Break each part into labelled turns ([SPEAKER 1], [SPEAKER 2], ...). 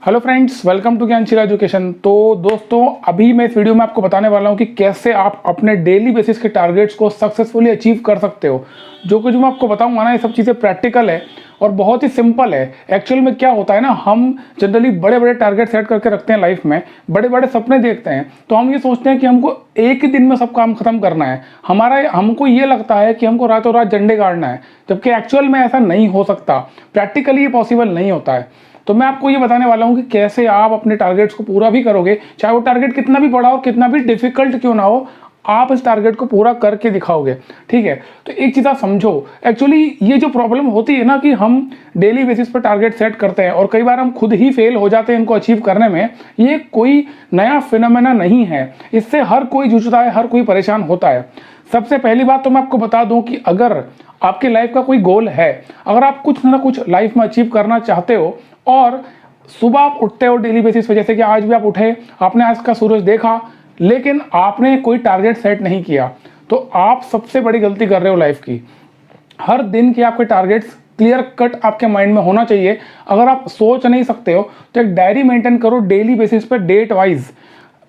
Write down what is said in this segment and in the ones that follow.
[SPEAKER 1] Hello friends, welcome to Gyansheel education. तो दोस्तों, अभी मैं इस वीडियो में आपको बताने वाला हूं कि कैसे आप अपने डेली बेसिस के टारगेट्स को सक्सेसफुली अचीव कर सकते हो। जो कुछ मैं आपको बताऊंगा ना, ये सब चीज़ें प्रैक्टिकल है और बहुत ही सिंपल है। एक्चुअल में क्या होता है ना, हम जनरली बड़े बड़े टारगेट सेट करके रखते हैं लाइफ में, बड़े बड़े सपने देखते हैं, तो हम ये सोचते हैं कि हमको एक ही दिन में सब काम खत्म करना है। हमको ये लगता है कि हमको रातों रात झंडे गाड़ना है, जबकि एक्चुअल में ऐसा नहीं हो सकता। प्रैक्टिकली ये पॉसिबल नहीं होता है। तो मैं आपको ये बताने वाला हूँ कि कैसे आप अपने टारगेट्स को पूरा भी करोगे, चाहे वो टारगेट कितना भी बड़ा हो, कितना भी डिफिकल्ट क्यों ना हो, आप इस टारगेट को पूरा करके दिखाओगे। ठीक है, तो एक चीज़ आप समझो, एक्चुअली ये जो प्रॉब्लम होती है ना कि हम डेली बेसिस पर टारगेट सेट करते हैं और कई बार हम खुद ही फेल हो जाते हैं इनको अचीव करने में, ये कोई नया फिनोमेना नहीं है। इससे हर कोई जूझता है, हर कोई परेशान होता है। सबसे पहली बात तो मैं आपको बता दूं कि अगर आपके लाइफ का कोई गोल है, अगर आप कुछ ना कुछ लाइफ में अचीव करना चाहते हो और सुबह आप उठते हो डेली बेसिस पे, जैसे कि आज भी आप उठे, आपने आज का सूरज देखा, लेकिन आपने कोई टारगेट सेट नहीं किया, तो आप सबसे बड़ी गलती कर रहे हो लाइफ की। हर दिन के आपके टारगेट्स क्लियर कट आपके माइंड में होना चाहिए। अगर आप सोच नहीं सकते हो तो एक डायरी मेंटेन करो डेली बेसिस पे, डेट वाइज।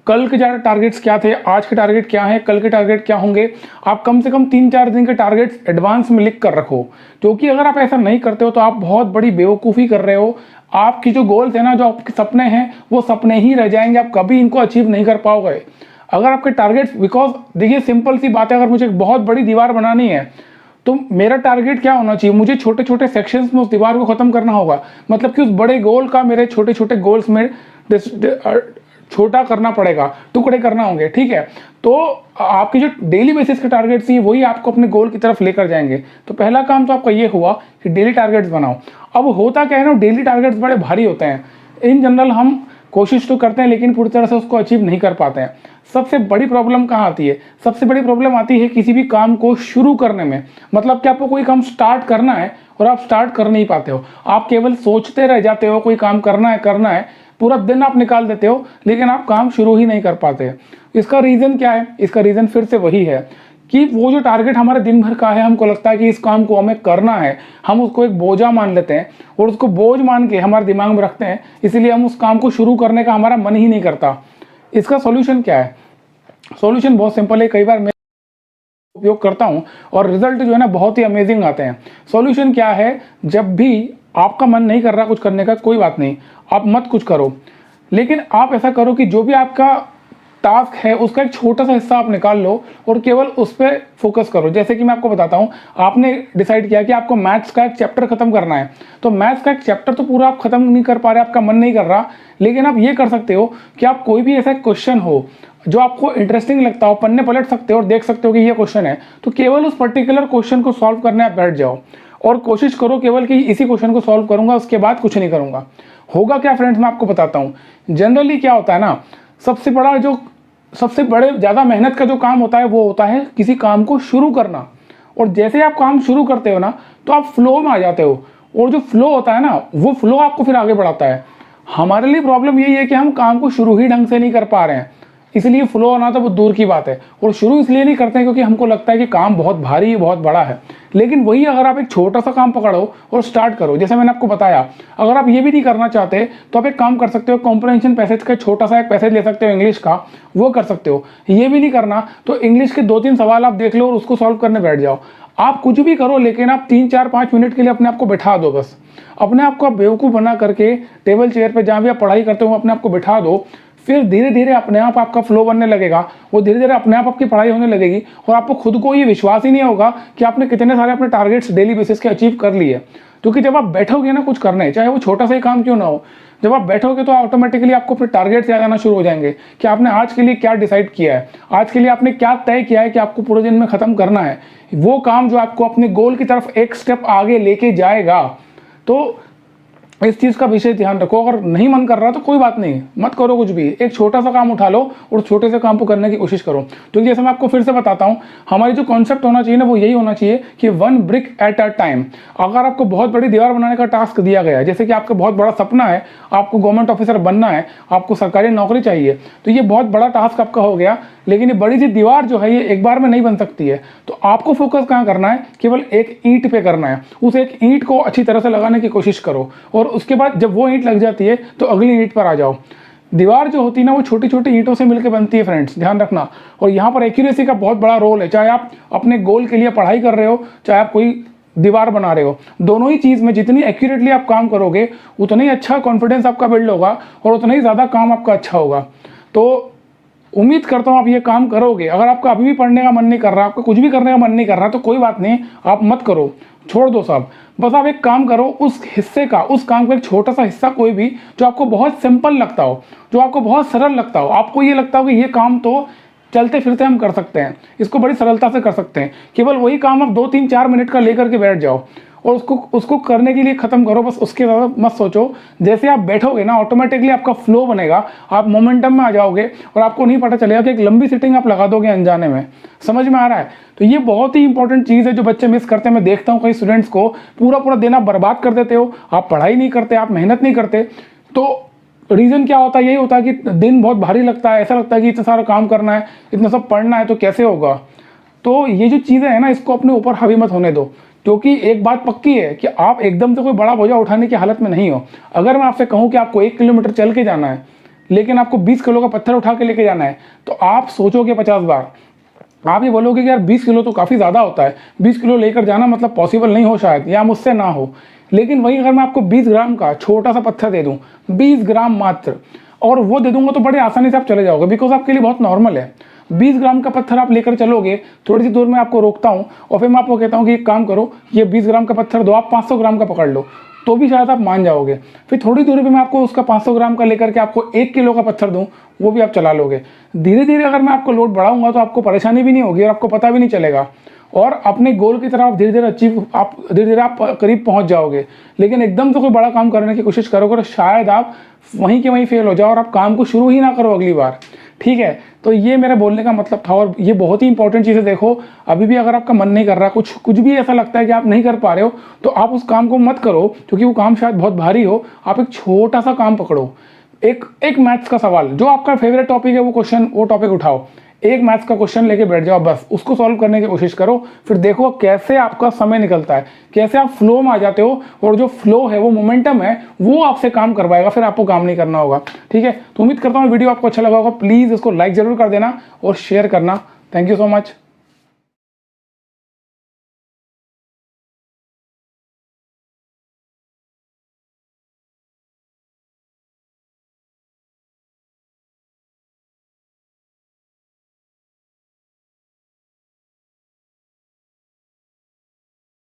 [SPEAKER 1] कल के ज़्यादा टारगेट्स क्या थे, आज के टारगेट क्या है, कल के टारगेट क्या होंगे। आप कम से कम 3-4 दिन के टारगेट्स एडवांस में लिख कर रखो, क्योंकि अगर आप ऐसा नहीं करते हो तो आप बहुत बड़ी बेवकूफ़ी कर रहे हो। आपकी जो गोल्स है ना, जो आपके सपने हैं, वो सपने ही रह जाएंगे, आप कभी इनको अचीव नहीं कर पाओगे। अगर आपके टारगेट्स, बिकॉज देखिए सिंपल सी बात है, अगर मुझे एक बहुत बड़ी दीवार बनानी है तो मेरा टारगेट क्या होना चाहिए, मुझे छोटे छोटे सेक्शंस में उस दीवार को खत्म करना होगा। मतलब कि उस बड़े गोल का मेरे छोटे छोटे गोल्स में छोटा करना पड़ेगा, टुकड़े करना होंगे। ठीक है, तो आपके जो डेली बेसिस के टारगेट्स हैं वही आपको अपने गोल की तरफ लेकर जाएंगे। तो पहला काम तो आपका ये हुआ कि डेली टारगेट्स बनाओ। अब होता क्या है ना, डेली टारगेट्स बड़े भारी होते हैं। इन जनरल हम कोशिश तो करते हैं लेकिन पूरी तरह से उसको अचीव नहीं कर पाते हैं। सबसे बड़ी प्रॉब्लम कहाँ आती है? सबसे बड़ी प्रॉब्लम आती है किसी भी काम को शुरू करने में। मतलब कि आपको कोई काम स्टार्ट करना है और आप स्टार्ट कर नहीं पाते हो, आप केवल सोचते रह जाते हो कोई काम करना है, पूरा दिन आप निकाल देते हो लेकिन आप काम शुरू ही नहीं कर पाते। इसका रीज़न क्या है? इसका रीज़न फिर से वही है कि वो जो टारगेट हमारे दिन भर का है, हमको लगता है कि इस काम को हमें करना है, हम उसको एक बोझा मान लेते हैं और उसको बोझ मान के हमारे दिमाग में रखते हैं, इसीलिए हम उस काम को शुरू करने का हमारा मन ही नहीं करता। इसका सॉल्यूशन क्या है? सॉल्यूशन बहुत सिंपल है, कई बार मैं उपयोग करता हूं और रिजल्ट जो है ना बहुत ही अमेजिंग आते हैं। सॉल्यूशन क्या है? जब भी आपका मन नहीं कर रहा कुछ करने का, कोई बात नहीं, आप मत कुछ करो, लेकिन आप ऐसा करो कि जो भी आपका टास्क है उसका एक छोटा सा हिस्सा आप निकाल लो और केवल उस पर फोकस करो। जैसे कि मैं आपको बताता हूँ, आपने डिसाइड किया कि आपको मैथ्स का एक चैप्टर खत्म करना है, तो मैथ्स का एक चैप्टर तो पूरा आप खत्म नहीं कर पा रहे, आपका मन नहीं कर रहा, लेकिन आप ये कर सकते हो कि आप कोई भी ऐसा क्वेश्चन हो जो आपको इंटरेस्टिंग लगता हो, पन्ने पलट सकते हो और देख सकते हो कि ये क्वेश्चन है, तो केवल उस पर्टिकुलर क्वेश्चन को सॉल्व करने आप बैठ जाओ और कोशिश करो केवल कि इसी क्वेश्चन को सॉल्व करूंगा, उसके बाद कुछ नहीं करूंगा। होगा क्या फ्रेंड्स, मैं आपको बताता हूँ। जनरली क्या होता है ना, सबसे बड़े ज़्यादा मेहनत का जो काम होता है वो होता है किसी काम को शुरू करना। और जैसे आप काम शुरू करते हो ना, तो आप फ्लो में आ जाते हो, और जो फ्लो होता है ना, वो फ्लो आपको फिर आगे बढ़ाता है। हमारे लिए प्रॉब्लम यही है कि हम काम को शुरू ही ढंग से नहीं कर पा रहे हैं, इसलिए फ्लो आना तो बहुत दूर की बात है। और शुरू इसलिए नहीं करते हैं क्योंकि हमको लगता है कि काम बहुत भारी, बहुत बड़ा है। लेकिन वही अगर आप एक छोटा सा काम पकड़ो और स्टार्ट करो, जैसे मैंने आपको बताया, अगर आप ये भी नहीं करना चाहते तो आप एक काम कर सकते हो, कॉम्प्रहेंशन पैसेज का छोटा सा एक पैसेज ले सकते हो इंग्लिश का, वो कर सकते हो। ये भी नहीं करना तो इंग्लिश के 2-3 सवाल आप देख लो और उसको सॉल्व करने बैठ जाओ। आप कुछ भी करो, लेकिन आप 3-4-5 मिनट के लिए अपने आप को बैठा दो। बस अपने आप को आप बेवकूफ़ बना करके टेबल चेयर पर जहाँ भी आप पढ़ाई करते हो अपने आप को बैठा दो। फिर धीरे धीरे अपने आप आपका फ्लो बनने लगेगा, वो धीरे धीरे अपने आप आपकी पढ़ाई होने लगेगी और आपको खुद को ये विश्वास ही नहीं होगा कि आपने कितने सारे अपने टारगेट्स डेली बेसिस के अचीव कर लिए। क्योंकि जब आप बैठोगे ना कुछ करने, चाहे वो छोटा सा ही काम क्यों ना हो, जब आप बैठोगे तो ऑटोमेटिकली आपको फिर टारगेट्स याद आना शुरू हो जाएंगे कि आपने आज के लिए क्या डिसाइड किया है, आज के लिए आपने क्या तय किया है कि आपको पूरे दिन में खत्म करना है। वो काम जो आपको अपने गोल की तरफ एक स्टेप आगे लेके जाएगा। तो इस चीज़ का विशेष ध्यान रखो। अगर नहीं मन कर रहा तो कोई बात नहीं, मत करो कुछ भी, एक छोटा सा काम उठा लो और छोटे से काम को करने की कोशिश करो। तो जैसे मैं आपको फिर से बताता हूँ, हमारी जो कॉन्सेप्ट होना चाहिए ना, वो यही होना चाहिए कि 1 ब्रिक एट अ टाइम। अगर आपको बहुत बड़ी दीवार बनाने का टास्क दिया गया है, जैसे कि आपका बहुत बड़ा सपना है, आपको गवर्नमेंट ऑफिसर बनना है, आपको सरकारी नौकरी चाहिए, तो ये बहुत बड़ा टास्क आपका हो गया, लेकिन ये बड़ी सी दीवार जो है ये एक बार में नहीं बन सकती है। तो आपको फोकस कहाँ करना है? केवल एक ईंट पे करना है। उस एक ईंट को अच्छी तरह से लगाने की कोशिश करो और उसके बाद जब वो ईंट लग जाती है तो अगली ईंट पर आ जाओ। दीवार जो होती है ना वो छोटी छोटी ईंटों से मिलकर बनती है फ्रेंड्स, ध्यान रखना। और यहाँ पर एक्यूरेसी का बहुत बड़ा रोल है, चाहे आप अपने गोल के लिए पढ़ाई कर रहे हो, चाहे आप कोई दीवार बना रहे हो, दोनों ही चीज़ में जितनी एक्यूरेटली आप काम करोगे उतना ही अच्छा कॉन्फिडेंस आपका बिल्ड होगा और उतना ही ज़्यादा काम आपका अच्छा होगा। तो उम्मीद करता हूँ आप ये काम करोगे। अगर आपका अभी भी पढ़ने का मन नहीं कर रहा, आपको कुछ भी करने का मन नहीं कर रहा, तो कोई बात नहीं, आप मत करो, छोड़ दो सब। बस आप एक काम करो, उस हिस्से का, उस काम का एक छोटा सा हिस्सा कोई भी जो आपको बहुत सिंपल लगता हो, जो आपको बहुत सरल लगता हो, आपको ये लगता हो कि ये काम तो चलते फिरते हम कर सकते हैं, इसको बड़ी सरलता से कर सकते हैं, केवल वही काम आप 2-3-4 मिनट का लेकर के बैठ जाओ और उसको करने के लिए ख़त्म करो। बस उसके ज़्यादा मत सोचो। जैसे आप बैठोगे ना, ऑटोमेटिकली आपका फ्लो बनेगा, आप मोमेंटम में आ जाओगे और आपको नहीं पता चलेगा कि एक लंबी सिटिंग आप लगा दोगे अनजाने में। समझ में आ रहा है? तो ये बहुत ही इंपॉर्टेंट चीज़ है जो बच्चे मिस करते हैं। मैं देखता हूँ कई स्टूडेंट्स को पूरा दिन आप बर्बाद कर देते हो, आप पढ़ाई नहीं करते, आप मेहनत नहीं करते। तो रीज़न क्या होता है? यही होता है कि दिन बहुत भारी लगता है, ऐसा लगता है कि इतना सारा काम करना है, इतना सब पढ़ना है, तो कैसे होगा। तो ये जो चीज़ें हैं ना, इसको अपने ऊपर हावी मत होने दो, क्योंकि एक बात पक्की है कि आप एकदम से कोई बड़ा बोझा उठाने की हालत में नहीं हो। अगर मैं आपसे कहूँ कि आपको 1 किलोमीटर चल के जाना है, लेकिन आपको 20 किलो का पत्थर उठा के लेके जाना है, तो आप सोचोगे 50 बार। आप ये बोलोगे कि यार 20 किलो तो काफ़ी ज़्यादा होता है, 20 किलो लेकर जाना मतलब पॉसिबल नहीं हो शायद, या मुझसे ना हो। लेकिन वहीं अगर मैं आपको 20 ग्राम का छोटा सा पत्थर दे दूं, 20 ग्राम मात्र, और वो दे दूंगा, तो बड़े आसानी से आप चले जाओगे, बिकॉज आपके लिए बहुत नॉर्मल है। 20 ग्राम का पत्थर आप लेकर चलोगे, थोड़ी सी दूर में आपको रोकता हूँ और फिर मैं आपको कहता हूँ कि एक काम करो, ये 20 ग्राम का पत्थर दो, आप 500 ग्राम का पकड़ लो, तो भी शायद आप मान जाओगे। फिर थोड़ी दूरी पे मैं आपको उसका 500 ग्राम का लेकर के आपको 1 किलो का पत्थर दूं, वो भी आप चला लोगे। धीरे धीरे अगर मैं आपको लोड बढ़ाऊंगा तो आपको परेशानी भी नहीं होगी और आपको पता भी नहीं चलेगा, और अपने गोल की तरफ धीरे धीरे आप करीब पहुंच जाओगे। लेकिन एकदम से कोई बड़ा काम करने की कोशिश करोगे तो शायद आप वहीं के वहीं फेल हो जाओ और आप काम को शुरू ही ना करो अगली बार। ठीक है, तो ये मेरा बोलने का मतलब था, और ये बहुत ही इंपॉर्टेंट चीज़ है। देखो, अभी भी अगर आपका मन नहीं कर रहा, कुछ भी ऐसा लगता है कि आप नहीं कर पा रहे हो, तो आप उस काम को मत करो, क्योंकि वो काम शायद बहुत भारी हो। आप एक छोटा सा काम पकड़ो, एक मैथ्स का सवाल, जो आपका फेवरेट टॉपिक है वो टॉपिक उठाओ, एक मैथ्स का क्वेश्चन लेके बैठ जाओ, बस उसको सॉल्व करने की कोशिश करो। फिर देखो कैसे आपका समय निकलता है, कैसे आप फ्लो में आ जाते हो, और जो फ्लो है, वो मोमेंटम है, वो आपसे काम करवाएगा, फिर आपको काम नहीं करना होगा। ठीक है, तो उम्मीद करता हूँ वीडियो आपको अच्छा लगा होगा। प्लीज़ इसको लाइक जरूर कर देना और शेयर करना। Thank you so much.